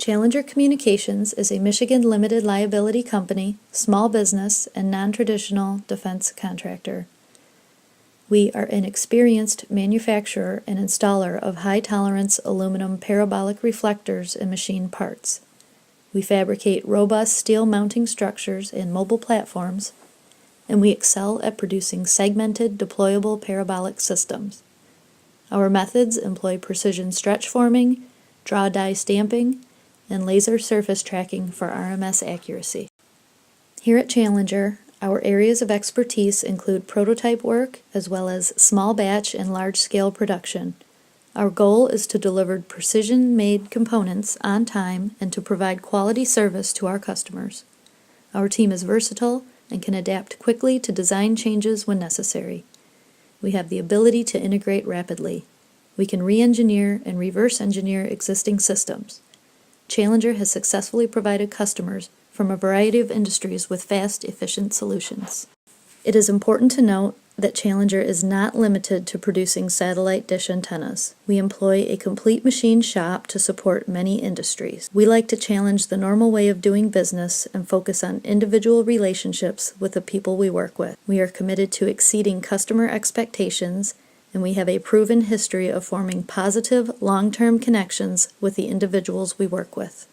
Challenger Communications is a Michigan Limited Liability Company, small business, and non-traditional defense contractor. We are an experienced manufacturer and installer of high-tolerance aluminum parabolic reflectors and machine parts. We fabricate robust steel mounting structures and mobile platforms, and we excel at producing segmented deployable parabolic systems. Our methods employ precision stretch forming, draw die stamping, and laser surface tracking for RMS accuracy. Here at Challenger, our areas of expertise include prototype work as well as small batch and large-scale production. Our goal is to deliver precision-made components on time and to provide quality service to our customers. Our team is versatile and can adapt quickly to design changes when necessary. We have the ability to integrate rapidly. We can re-engineer and reverse engineer existing systems. Challenger has successfully provided customers from a variety of industries with fast, efficient solutions. It is important to note that Challenger is not limited to producing satellite dish antennas. We employ a complete machine shop to support many industries. We like to challenge the normal way of doing business and focus on individual relationships with the people we work with. We are committed to exceeding customer expectations, and we have a proven history of forming positive, long-term connections with the individuals we work with.